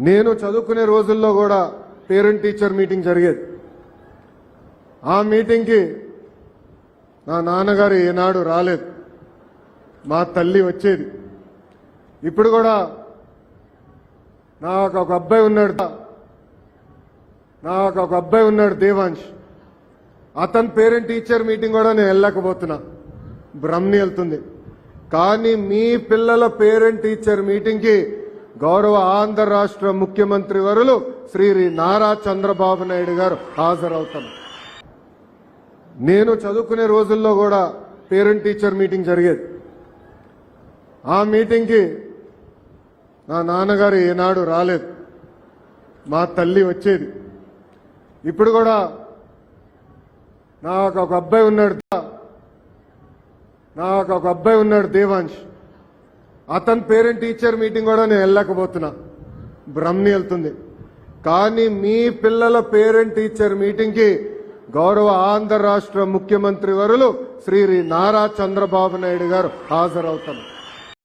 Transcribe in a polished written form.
నేను చదువుకునే రోజుల్లో కూడా పేరెంట్ టీచర్ మీటింగ్ జరిగేది. ఆ మీటింగ్కి నా నాన్నగారు ఏనాడు రాలేదు, మా తల్లి వచ్చేది. ఇప్పుడు కూడా నాకు ఒక అబ్బాయి ఉన్నాడు దేవాంశ్. అతని పేరెంట్ టీచర్ మీటింగ్ కూడా నేను వెళ్ళలేకపోతున్నా, బ్రహ్మని వెళ్తుంది. కానీ మీ పిల్లల పేరెంట్ టీచర్ మీటింగ్కి గౌరవ ఆంధ్ర రాష్ట్ర ముఖ్యమంత్రి వర్యులు శ్రీ నారా చంద్రబాబు నాయుడు గారు హాజరవుతారు. నేను చదువుకునే రోజుల్లో కూడా పేరెంట్ టీచర్ మీటింగ్ జరిగేది. ఆ మీటింగ్కి నా నాన్నగారు ఏనాడు రాలేదు, మా తల్లి వచ్చేది. ఇప్పుడు కూడా నాకు ఒక అబ్బాయి ఉన్నాడు దేవాంశ్. అతని పేరెంట్ టీచర్ మీటింగ్ కూడా నేను వెళ్ళలేకపోతున్నా, బ్రహ్మని వెళ్తుంది. కానీ మీ పిల్లల పేరెంట్ టీచర్ మీటింగ్కి గౌరవ ఆంధ్ర రాష్ట్ర ముఖ్యమంత్రి వర్యులు శ్రీ నారా చంద్రబాబు నాయుడు గారు హాజరవుతారు.